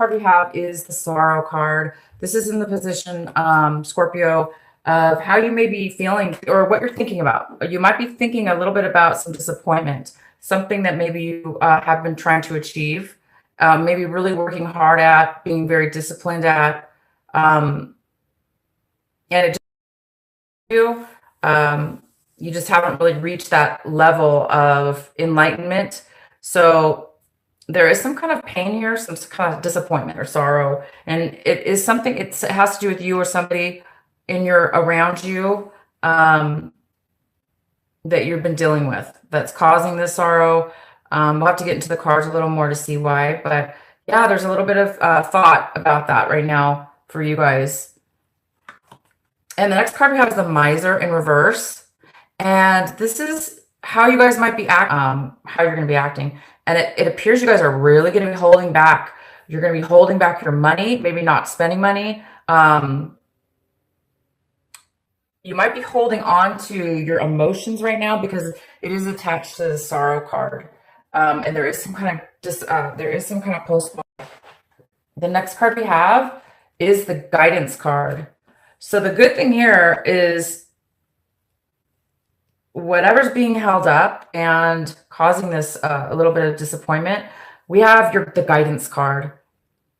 card we have is the Sorrow card. This is in the position, Scorpio, of how you may be feeling or what you're thinking about. You might be thinking a little bit about some disappointment, something that maybe you have been trying to achieve, maybe really working hard at, being very disciplined at, um, and it just you. You just haven't really reached that level of enlightenment. So there is some kind of pain here, some kind of disappointment or sorrow, and it is something. It has to do with you or somebody in your around you, that you've been dealing with that's causing this sorrow. We'll have to get into the cards a little more to see why, but yeah, there's a little bit of thought about that right now for you guys. And the next card we have is the Miser in reverse, and this is how you guys might be how you're going to be acting. And it appears you guys are really going to be holding back. You're going to be holding back your money, maybe not spending money. You might be holding on to your emotions right now because it is attached to the Sorrow card, and there is some kind of postponement. The next card we have is the Guidance card. So the good thing here is whatever's being held up and causing this a little bit of disappointment, we have the Guidance card.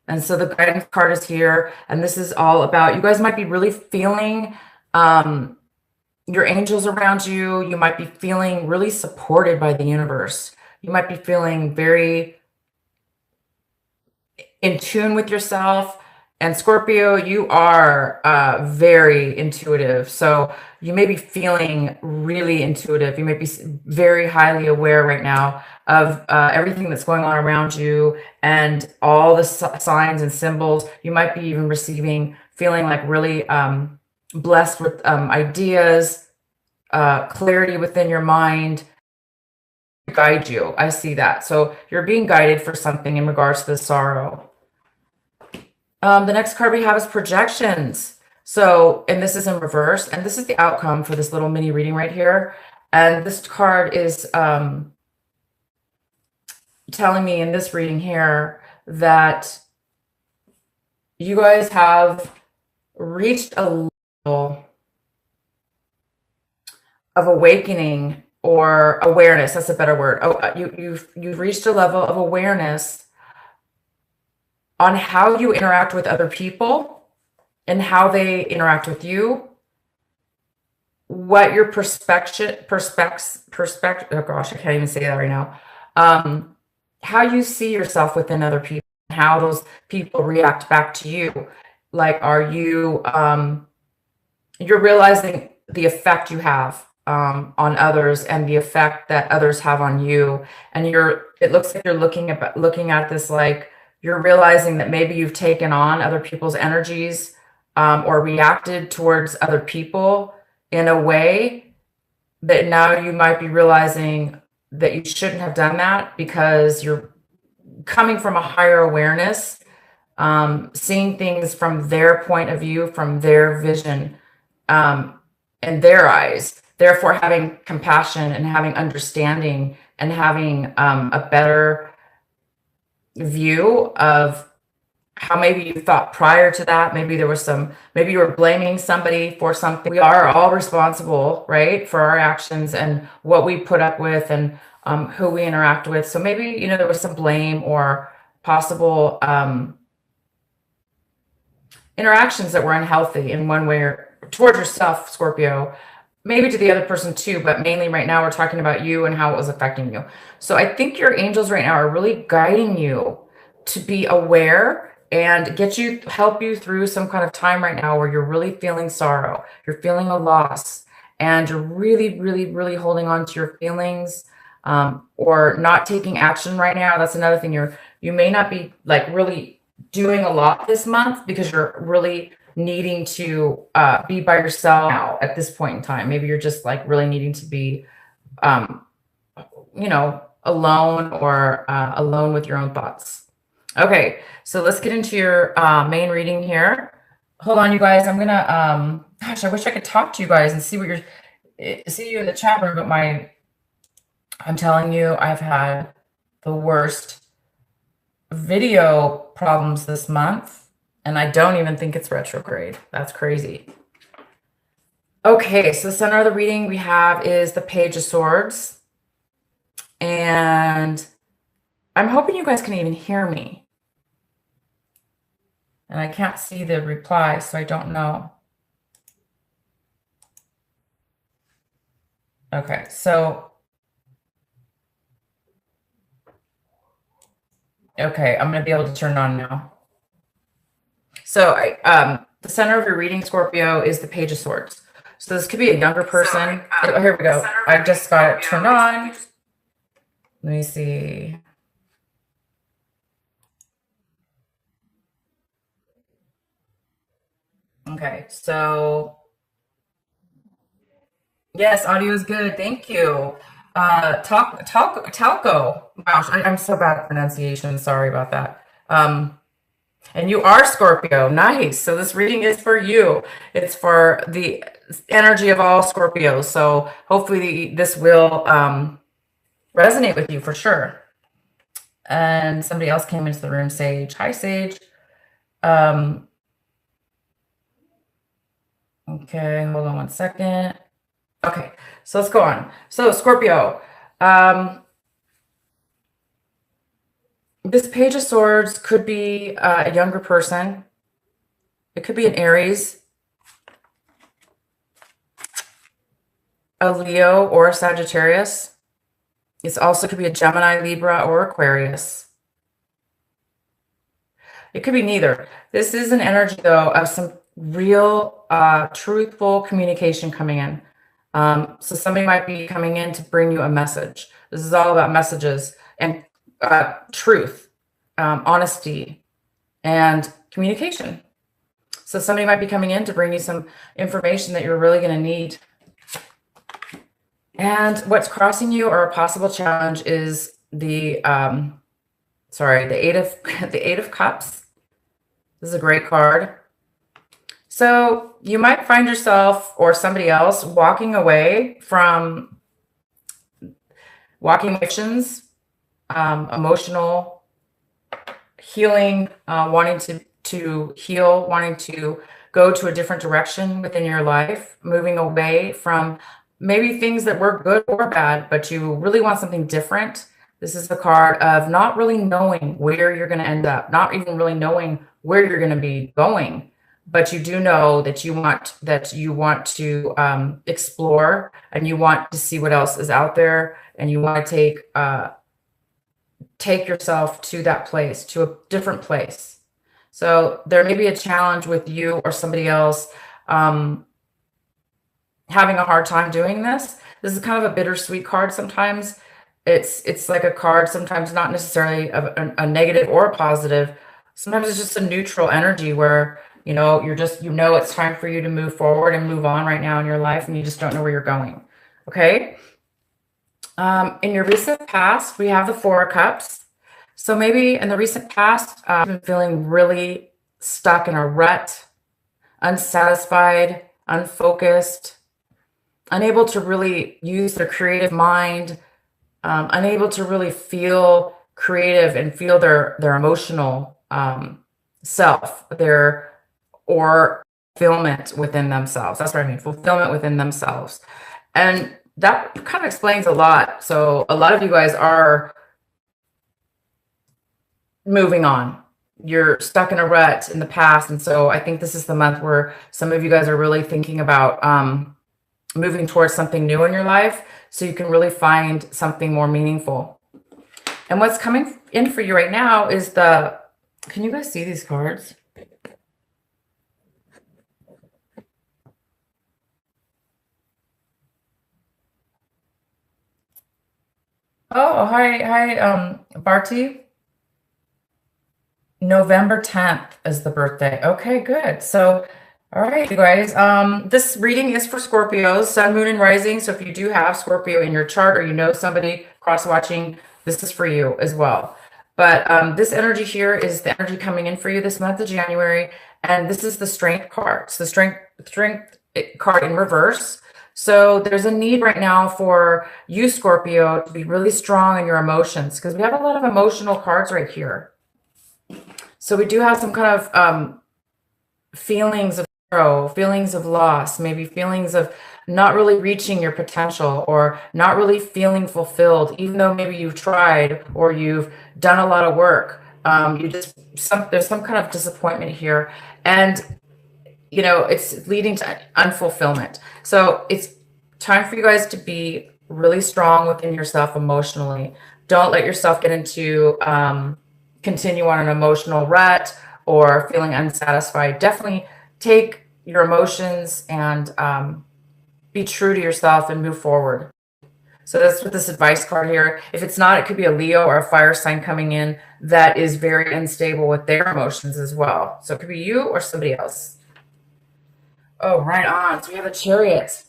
And so the Guidance card is here, and this is all about you guys might be really feeling your angels around you. You might be feeling really supported by the universe. You might be feeling very in tune with yourself. And Scorpio, you are very intuitive. So you may be feeling really intuitive. You may be very highly aware right now of everything that's going on around you and all the signs and symbols. You might be even feeling like really blessed with ideas, clarity within your mind. Guide you. I see that. So you're being guided for something in regards to the sorrow. The next card we have is projections. So, and this is in reverse, and this is the outcome for this little mini reading right here. And this card is telling me in this reading here that you guys have reached a level of awakening or awareness. That's a better word. Oh, you've reached a level of awareness on how you interact with other people and how they interact with you, what your perspective, oh gosh, I can't even say that right now. How you see yourself within other people, how those people react back to you. Like, are you, you're realizing the effect you have on others and the effect that others have on you. And it looks like you're looking at this like, you're realizing that maybe you've taken on other people's energies or reacted towards other people in a way that now you might be realizing that you shouldn't have done that because you're coming from a higher awareness, seeing things from their point of view, from their vision, in their eyes, therefore having compassion and having understanding and having a better view of how maybe you thought prior to that. Maybe there was maybe you were blaming somebody for something. We are all responsible, right, for our actions and what we put up with and who we interact with. So maybe, there was some blame or possible interactions that were unhealthy in one way or towards yourself, Scorpio, maybe to the other person too, but mainly right now we're talking about you and how it was affecting you. So I think your angels right now are really guiding you to be aware and help you through some kind of time right now where you're really feeling sorrow, you're feeling a loss, and you're really, really, really holding on to your feelings, or not taking action right now. That's another thing. You may not be like really doing a lot this month because you're really needing to be by yourself now at this point in time. Maybe you're just like really needing to be, alone or alone with your own thoughts. Okay, so let's get into your main reading here. Hold on, you guys. I'm gonna, gosh, I wish I could talk to you guys and see you in the chat room, but I'm telling you, I've had the worst video problems this month, and I don't even think it's retrograde. That's crazy. Okay, so the center of the reading we have is the Page of Swords. And I'm hoping you guys can even hear me. And I can't see the reply, so I don't know. Okay, so okay, I'm gonna be able to turn it on now. So the center of your reading, Scorpio, is the Page of Swords. So this could be a younger person. Oh, here we go. I just got it turned on. Let me see. Okay, so yes, audio is good. Thank you. Talco. Gosh, I'm so bad at pronunciation. Sorry about that. And you are Scorpio. Nice. So this reading is for you. It's for the energy of all Scorpios. So hopefully this will resonate with you for sure. And somebody else came into the room, Sage. Hi, Sage. Okay, hold on one second. Okay, so let's go on. So Scorpio, this Page of Swords could be a younger person. It could be an Aries, a Leo, or a Sagittarius. It also could be a Gemini, Libra, or Aquarius. It could be neither. This is an energy, though, of some real truthful communication coming in. So somebody might be coming in to bring you a message. This is all about messages and truth, honesty, and communication. So somebody might be coming in to bring you some information that you're really going to need. And what's crossing you or a possible challenge is the the Eight of Cups. This is a great card. So you might find yourself or somebody else walking away from emotions, emotional healing, wanting to heal, wanting to go to a different direction within your life, moving away from maybe things that were good or bad, but you really want something different. This is the card of not really knowing where you're going to end up, not even really knowing where you're going to be going, but you do know that you want to explore, and you want to see what else is out there, and you want to take yourself to that place, to a different place. So there may be a challenge with you or somebody else having a hard time doing this. This is kind of a bittersweet card sometimes. It's like a card, sometimes not necessarily a negative or a positive. Sometimes it's just a neutral energy where, it's time for you to move forward and move on right now in your life, and you just don't know where you're going. Okay. In your recent past, we have the Four of Cups. So maybe in the recent past, you've been feeling really stuck in a rut, unsatisfied, unfocused, unable to really use their creative mind, unable to really feel creative and feel their emotional self, or fulfillment within themselves. That's what I mean, fulfillment within themselves. And that kind of explains a lot. So a lot of you guys are moving on. You're stuck in a rut in the past. And so I think this is the month where some of you guys are really thinking about moving towards something new in your life, so you can really find something more meaningful. And what's coming in for you right now is can you guys see these cards? Oh, hi, Barty. November 10th is the birthday. Okay, good. So, all right, you guys. This reading is for Scorpios, Sun, Moon, and Rising. So if you do have Scorpio in your chart, or you know somebody cross-watching, this is for you as well. But this energy here is the energy coming in for you this month of January, and this is the Strength card. It's the Strength card in reverse. So there's a need right now for you, Scorpio, to be really strong in your emotions, because we have a lot of emotional cards right here. So we do have some kind of feelings of sorrow, feelings of loss, maybe feelings of not really reaching your potential or not really feeling fulfilled, even though maybe you've tried or you've done a lot of work. You just there's some kind of disappointment here, and it's leading to unfulfillment. So it's time for you guys to be really strong within yourself emotionally. Don't let yourself get into continue on an emotional rut or feeling unsatisfied. Definitely take your emotions and be true to yourself and move forward. So that's what this advice card here. If it's not, it could be a Leo or a fire sign coming in that is very unstable with their emotions as well. So it could be you or somebody else. Oh, right on. So we have a chariot.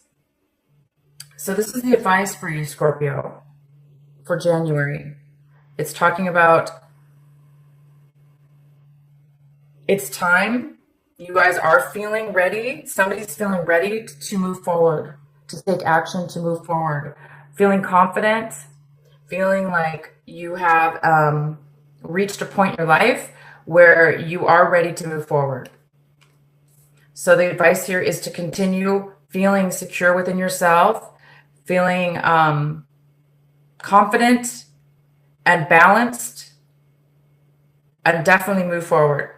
So this is the advice for you, Scorpio, for January. It's talking about it's time. You guys are feeling ready. Somebody's feeling ready to move forward, to take action, to move forward. Feeling confident, feeling like you have reached a point in your life where you are ready to move forward. So the advice here is to continue feeling secure within yourself, feeling confident and balanced, and definitely move forward.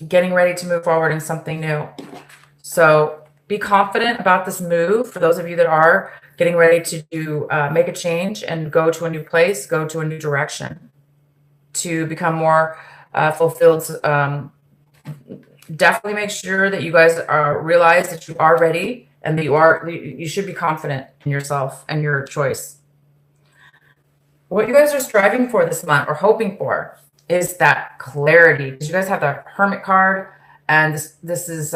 Getting ready to move forward in something new. So be confident about this move. For those of you that are getting ready to make a change and go to a new place, go to a new direction, to become more fulfilled. Definitely make sure that you guys realize that you are ready and that you should be confident in yourself and your choice. What you guys are striving for this month or hoping for is that clarity, because you guys have the Hermit card, and this is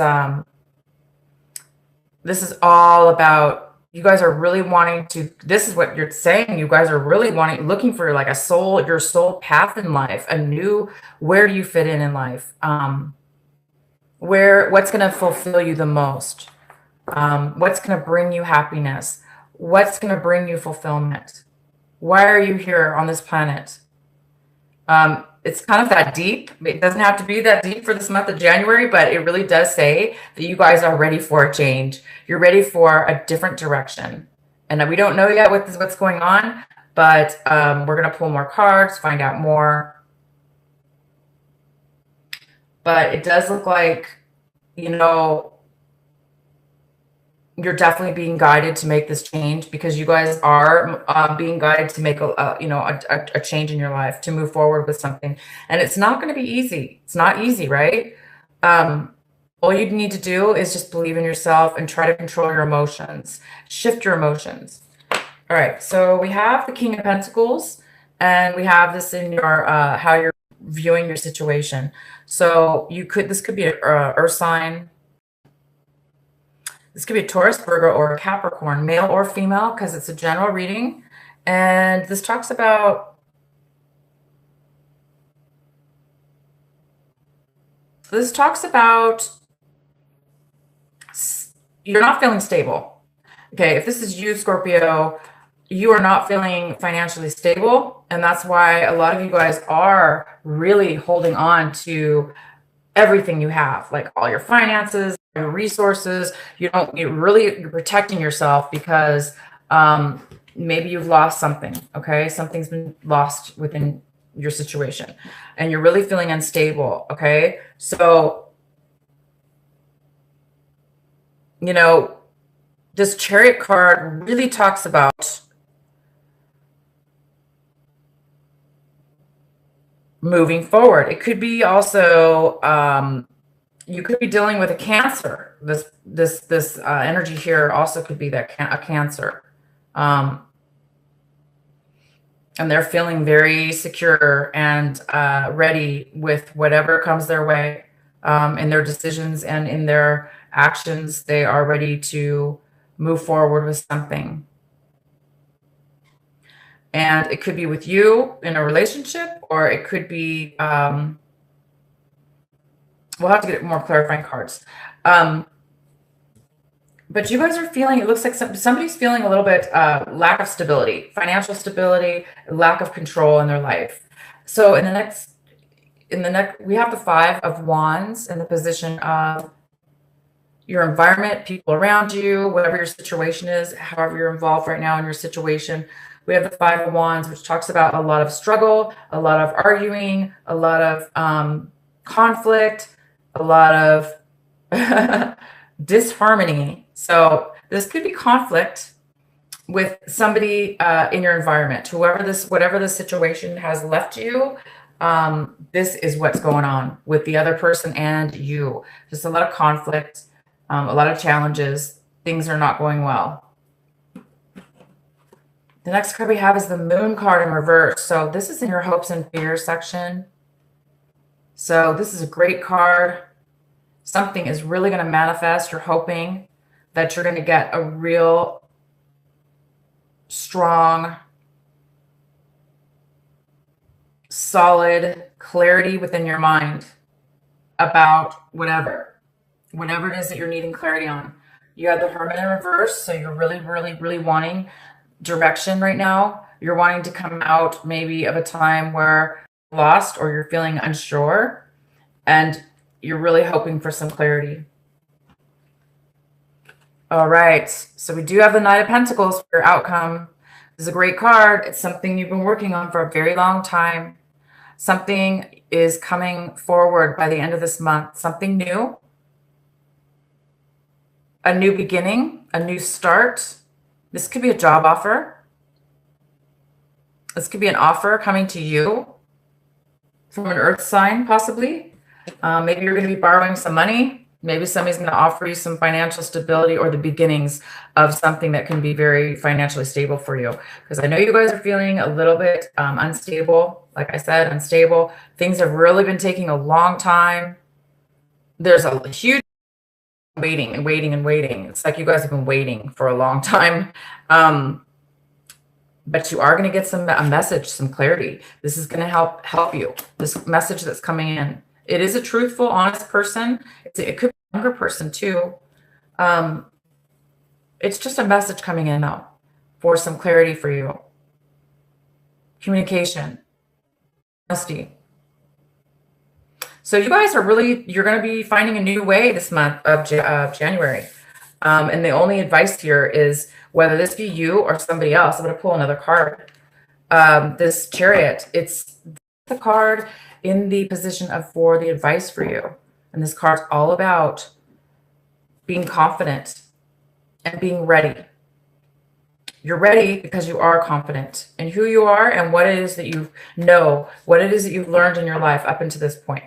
all about you guys are really wanting to. This is what you're saying. You guys are really looking for like your soul path in life, where do you fit in life? What's going to fulfill you the most? What's going to bring you happiness? What's going to bring you fulfillment? Why are you here on this planet? It's kind of that deep. It doesn't have to be that deep for this month of January, but it really does say that you guys are ready for a change. You're ready for a different direction. And we don't know yet what's going on, but we're going to pull more cards, find out more. But it does look like, you're definitely being guided to make this change, because you guys are being guided to make a change in your life, to move forward with something. And it's not going to be easy. It's not easy, right? All you need to do is just believe in yourself and try to control your emotions, shift your emotions. All right. So we have the King of Pentacles, and we have this in your how you're viewing your situation. So this could be an earth sign. This could be a Taurus, Virgo, or a Capricorn, male or female, because it's a general reading. And this talks about you're not feeling stable. Okay, if this is you, Scorpio, you are not feeling financially stable. And that's why a lot of you guys are really holding on to everything you have, like all your finances, your resources. You're protecting yourself because maybe you've lost something. Okay, something's been lost within your situation, and you're really feeling unstable. Okay, so this Chariot card really talks about moving forward. It could be also you could be dealing with a Cancer. This energy here also could be a Cancer, and they're feeling very secure and ready with whatever comes their way, in their decisions and in their actions. They are ready to move forward with something. And it could be with you in a relationship, or it could be, we'll have to get more clarifying cards. But you guys are feeling, it looks like somebody's feeling a little bit lack of stability, financial stability, lack of control in their life. So in the next, we have the Five of Wands in the position of your environment, people around you, whatever your situation is, however you're involved right now in your situation. We have the Five of Wands, which talks about a lot of struggle, a lot of arguing, a lot of conflict, a lot of disharmony. So this could be conflict with somebody in your environment, whatever this situation has left you. This is what's going on with the other person and you. Just a lot of conflict, a lot of challenges. Things are not going well. The next card we have is the Moon card in reverse. So this is in your hopes and fears section. So this is a great card. Something is really going to manifest. You're hoping that you're going to get a real strong, solid clarity within your mind about whatever it is that you're needing clarity on. You have the Hermit in reverse, so you're really, really, really wanting direction right now. You're wanting to come out maybe of a time where you're lost or you're feeling unsure, and you're really hoping for some clarity. All right, so we do have the Knight of Pentacles for your outcome. This is a great card. It's something you've been working on for a very long time. Something is coming forward by the end of this month. Something new. A new beginning, a new start. This could be a job offer. This could be an offer coming to you from an earth sign, possibly. Maybe you're going to be borrowing some money. Maybe somebody's going to offer you some financial stability or the beginnings of something that can be very financially stable for you. Because I know you guys are feeling a little bit unstable. Like I said, unstable. Things have really been taking a long time. There's a huge waiting and waiting and waiting. It's like you guys have been waiting for a long time. But you are going to get a message, some clarity. This is going to help you. This message that's coming in. It is a truthful, honest person. It could be a younger person too. It's just a message coming in though, for some clarity for you. Communication, honesty. So you guys are you're going to be finding a new way this month of January. And the only advice here is whether this be you or somebody else. I'm going to pull another card. This Chariot, it's the card in the position for the advice for you. And this card's all about being confident and being ready. You're ready because you are confident in who you are and what it is that you know, what it is that you've learned in your life up until this point.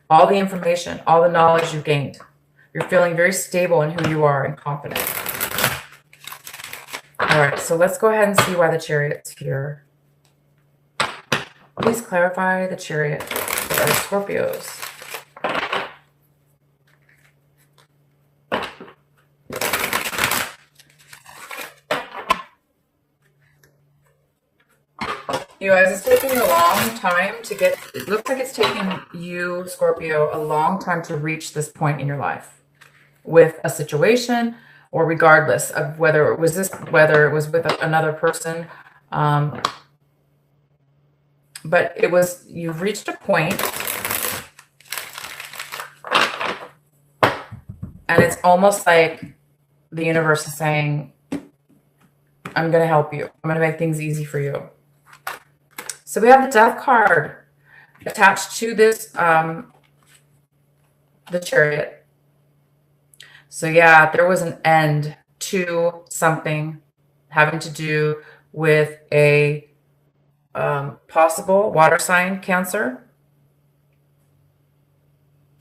All the information, all the knowledge you've gained. You're feeling very stable in who you are and confident. All right, so let's go ahead and see why the Chariot's here. Please clarify the Chariot for our Scorpios. You guys, it's taking a long time to get, it looks like it's taking you, Scorpio, a long time to reach this point in your life with a situation, or regardless of whether it was with another person. But you've reached a point, and it's almost like the universe is saying, I'm going to help you. I'm going to make things easy for you. So we have the Death card attached to this, the Chariot. So yeah, there was an end to something having to do with a possible water sign, Cancer.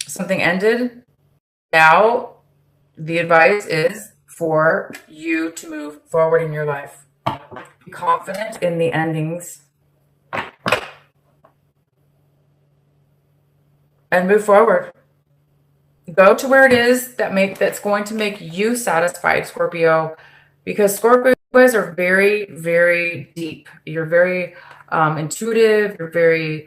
Something ended. Now the advice is for you to move forward in your life. Be confident in the endings and move forward. Go to where it is that's going to make you satisfied, Scorpio, because Scorpio, you guys are very, very deep. You're very intuitive. You're very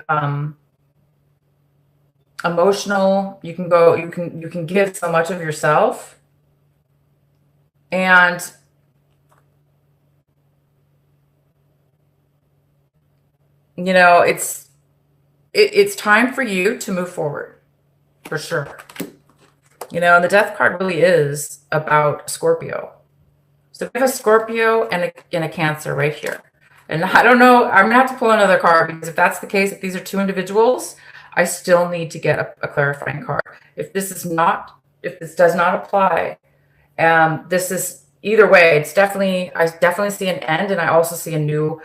emotional. You can give so much of yourself, and you know, it's time for you to move forward, for sure. You know, and the death card really is about Scorpio. So we have a Scorpio and a Cancer right here. And I don't know, I'm gonna have to pull another card because if that's the case, if these are two individuals, I still need to get a clarifying card. If this is not, if this does not apply, this is either way. It's definitely, I definitely see an end, and I also see a new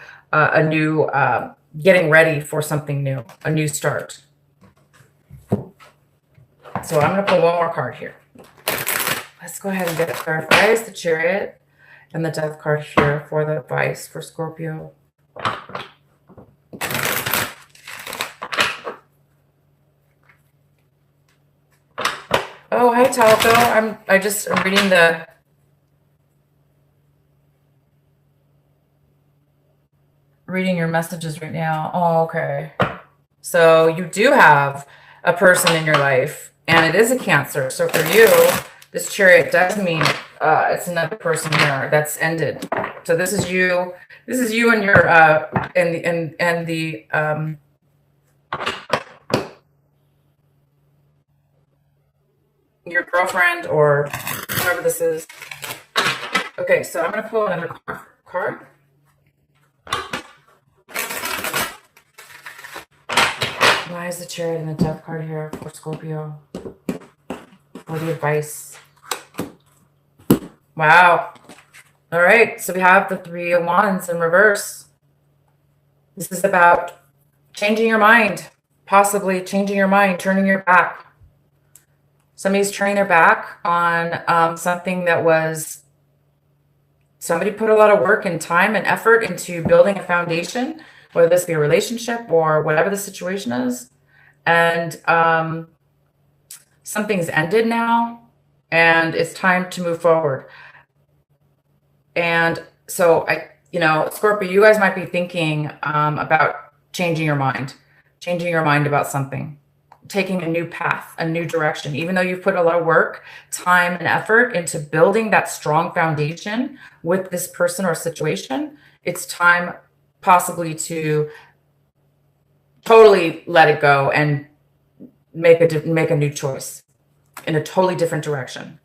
getting ready for something new, a new start. So I'm gonna pull one more card here. Let's go ahead and get it clarified. It's the Chariot and the Death card here for the advice for Scorpio. Oh, hi, Talco. I'm reading your messages right now. Oh, okay. So you do have a person in your life, and it is a Cancer. So for you, this Chariot does mean it's another person here that's ended. So this is you. This is you and your and the your girlfriend or whoever this is. Okay, so I'm gonna pull another card. Why is the Chariot and the Death card here for Scorpio? For the advice. Wow. All right, so we have the Three of Wands in reverse. This is about changing your mind, possibly changing your mind, turning your back. Somebody's turning their back on something that was, somebody put a lot of work and time and effort into building a foundation, whether this be a relationship or whatever the situation is. And something's ended now, and it's time to move forward. And so Scorpio, you guys might be thinking about changing your mind about something, taking a new path, a new direction, even though you've put a lot of work, time, and effort into building that strong foundation with this person or situation. It's time possibly to totally let it go and make a new choice in a totally different direction.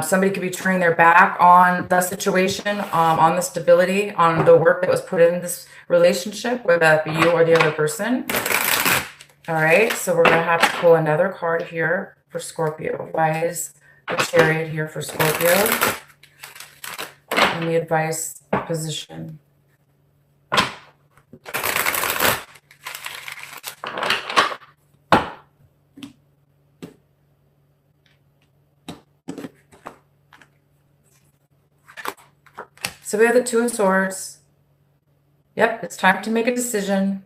Somebody could be turning their back on the situation, on the stability, on the work that was put in this relationship, whether that be you or the other person. All right, so we're going to have to pull another card here for Scorpio. Why is the Chariot here for Scorpio? And the advice position. So we have the Two of Swords. Yep, it's time to make a decision.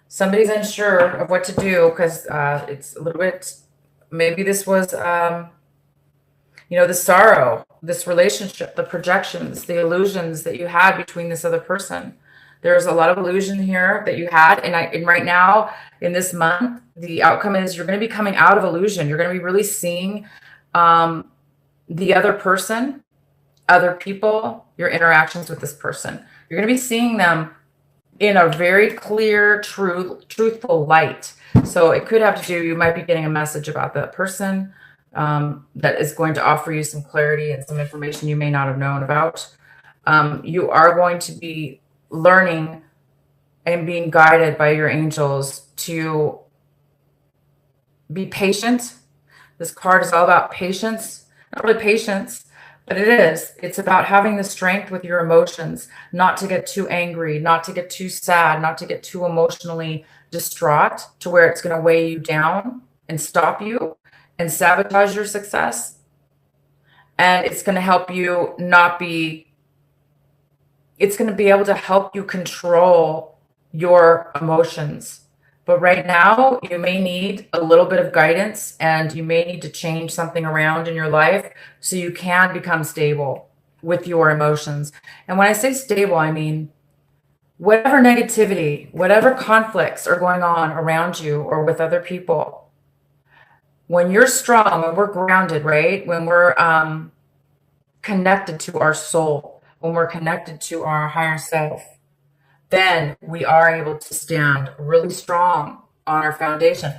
Somebody's unsure of what to do because it's a little bit, maybe this was, the sorrow, this relationship, the projections, the illusions that you had between this other person. There's a lot of illusion here that you had. And right now, in this month, the outcome is you're going to be coming out of illusion. You're going to be really seeing the other person, other people, your interactions with this person. You're going to be seeing them in a very clear, truthful light. So it could have to do, you might be getting a message about that person that is going to offer you some clarity and some information you may not have known about. You are going to be learning and being guided by your angels to be patient. This card is all about patience, not really patience, but it is. It's about having the strength with your emotions, not to get too angry, not to get too sad, not to get too emotionally distraught to where it's going to weigh you down and stop you and sabotage your success. And it's going to help you it's going to be able to help you control your emotions. But right now, you may need a little bit of guidance, and you may need to change something around in your life so you can become stable with your emotions. And when I say stable, I mean whatever negativity, whatever conflicts are going on around you or with other people, when you're strong, when we're grounded, right? When we're connected to our soul, when we're connected to our higher self, then we are able to stand really strong on our foundation.